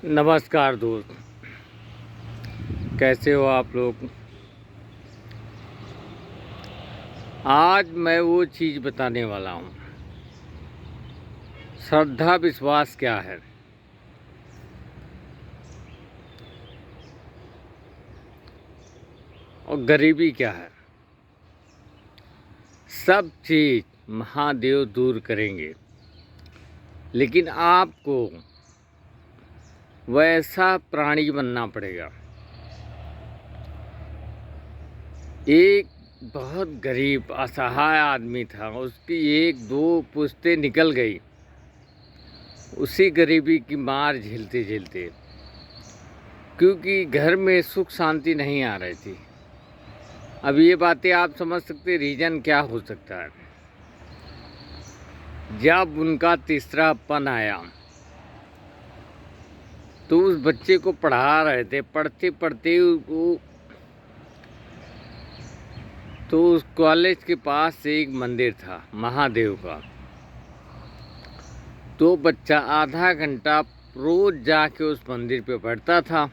नमस्कार दोस्त, कैसे हो आप लोग। आज मैं वो चीज़ बताने वाला हूँ, श्रद्धा विश्वास क्या है और गरीबी क्या है। सब चीज़ महादेव दूर करेंगे, लेकिन आपको वैसा प्राणी बनना पड़ेगा। एक बहुत गरीब असहाय आदमी था, उसकी एक दो पुश्तें निकल गई उसी गरीबी की मार झेलते झेलते, क्योंकि घर में सुख शांति नहीं आ रही थी। अब ये बातें आप समझ सकते रीज़न क्या हो सकता है। जब उनका तीसरापन आया तो उस बच्चे को पढ़ा रहे थे, पढ़ते पढ़ते वो तो उस कॉलेज के पास से एक मंदिर था महादेव का। तो बच्चा आधा घंटा रोज जाके उस मंदिर पे बैठता था।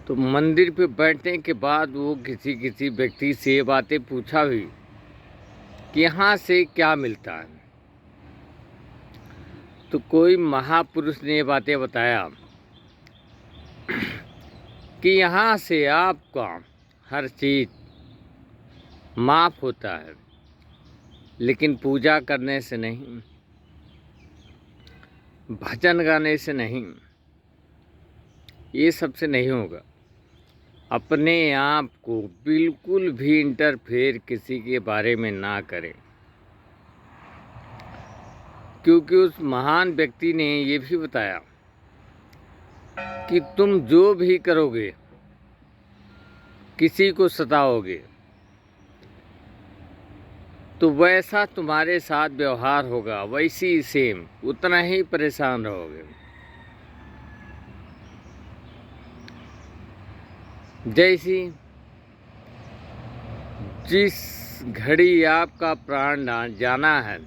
तो मंदिर पे बैठने के बाद वो किसी व्यक्ति से ये बातें पूछा भी कि यहाँ से क्या मिलता है। तो कोई महापुरुष ने ये बातें बताया कि यहाँ से आपका हर चीज़ माफ़ होता है, लेकिन पूजा करने से नहीं, भजन गाने से नहीं, ये सबसे नहीं होगा। अपने आप को बिल्कुल भी इंटरफेयर किसी के बारे में ना करें, क्योंकि उस महान व्यक्ति ने ये भी बताया कि तुम जो भी करोगे, किसी को सताओगे, तो वैसा तुम्हारे साथ व्यवहार होगा, वैसी सेम उतना ही परेशान रहोगे। जैसी जिस घड़ी आपका प्राण जाना है,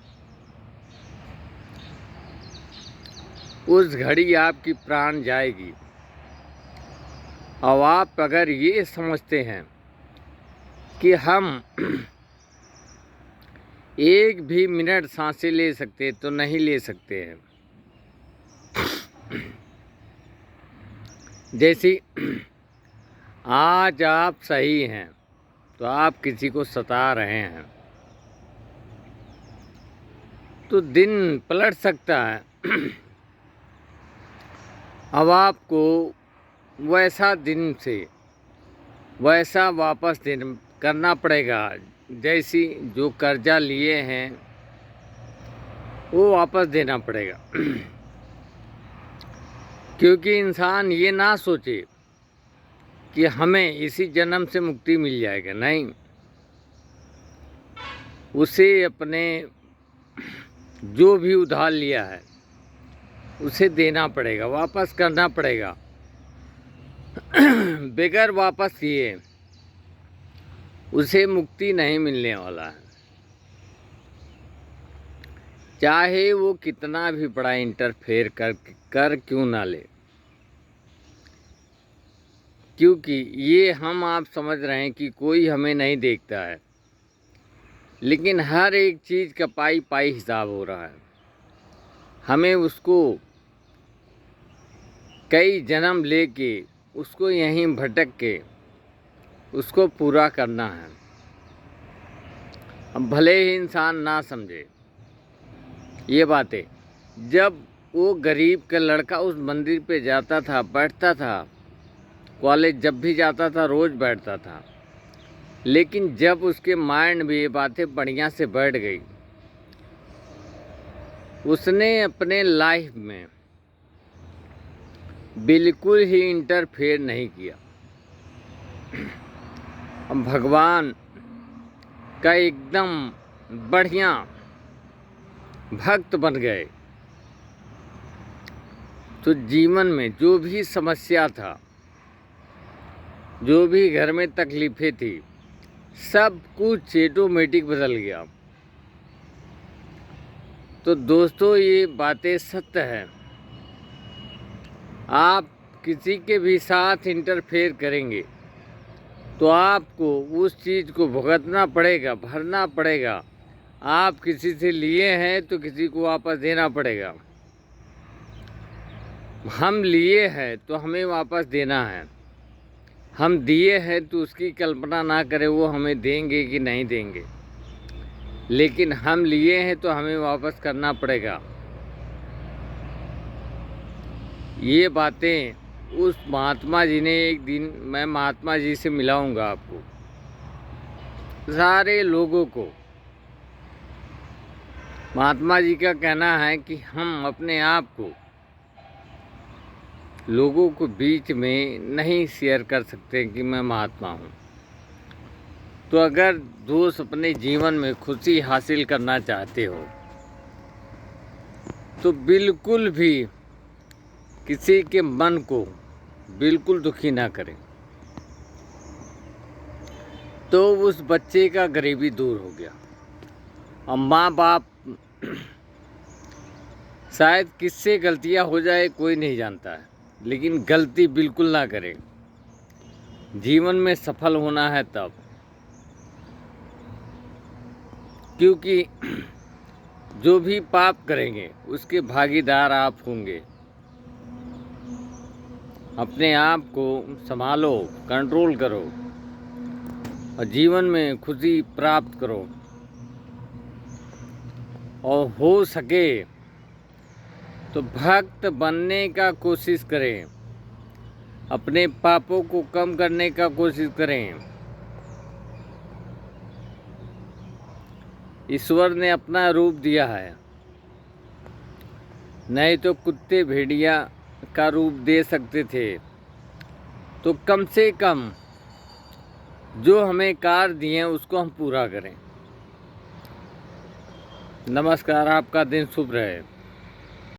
उस घड़ी आपकी प्राण जाएगी। और आप अगर ये समझते हैं कि हम एक भी मिनट सांसें ले सकते, तो नहीं ले सकते हैं। जैसे आज आप सही हैं तो आप किसी को सता रहे हैं, तो दिन पलट सकता है। अब आपको वैसा दिन से वैसा वापस करना पड़ेगा, जैसी जो कर्जा लिए हैं वो वापस देना पड़ेगा। क्योंकि इंसान ये ना सोचे कि हमें इसी जन्म से मुक्ति मिल जाएगा, नहीं, उसे अपने जो भी उधार लिया है उसे देना पड़ेगा, वापस करना पड़ेगा। बगैर वापस किए उसे मुक्ति नहीं मिलने वाला है, चाहे वो कितना भी बड़ा इंटरफेयर कर क्यों ना ले। क्योंकि ये हम आप समझ रहे हैं कि कोई हमें नहीं देखता है, लेकिन हर एक चीज़ का पाई पाई हिसाब हो रहा है। हमें उसको कई जन्म लेके उसको यहीं भटक के उसको पूरा करना है। अब भले ही इंसान ना समझे ये बातें। जब वो गरीब का लड़का उस मंदिर पे जाता था, बैठता था, कॉलेज जब भी जाता था रोज़ बैठता था, लेकिन जब उसके माइंड में ये बातें बढ़िया से बैठ गई, उसने अपने लाइफ में बिल्कुल ही इंटरफेयर नहीं किया। हम भगवान का एकदम बढ़िया भक्त बन गए। तो जीवन में जो भी समस्या था, जो भी घर में तकलीफ़ें थी, सब कुछ ऑटोमेटिक बदल गया। तो दोस्तों ये बातें सत्य है। आप किसी के भी साथ इंटरफेयर करेंगे तो आपको उस चीज़ को भुगतना पड़ेगा, भरना पड़ेगा। आप किसी से लिए हैं तो किसी को वापस देना पड़ेगा। हम लिए हैं तो हमें वापस देना है। हम दिए हैं तो उसकी कल्पना ना करें वो हमें देंगे कि नहीं देंगे, लेकिन हम लिए हैं तो हमें वापस करना पड़ेगा। ये बातें उस महात्मा जी ने, एक दिन मैं महात्मा जी से मिलाऊंगा आपको, सारे लोगों को। महात्मा जी का कहना है कि हम अपने आप को लोगों को बीच में नहीं शेयर कर सकते कि मैं महात्मा हूँ। तो अगर दोस्त अपने जीवन में खुशी हासिल करना चाहते हो तो बिल्कुल भी किसी के मन को बिल्कुल दुखी ना करें, तो उस बच्चे का गरीबी दूर हो गया। और माँ बाप शायद किससे गलतियाँ हो जाए कोई नहीं जानता है, लेकिन गलती बिल्कुल ना करें। जीवन में सफल होना है तब, क्योंकि जो भी पाप करेंगे उसके भागीदार आप होंगे। अपने आप को संभालो, कंट्रोल करो और जीवन में खुशी प्राप्त करो। और हो सके तो भक्त बनने का कोशिश करें, अपने पापों को कम करने का कोशिश करें। ईश्वर ने अपना रूप दिया है, नहीं तो कुत्ते भेड़िया का रूप दे सकते थे। तो कम से कम जो हमें कार्य दिए उसको हम पूरा करें। नमस्कार, आपका दिन शुभ रहे।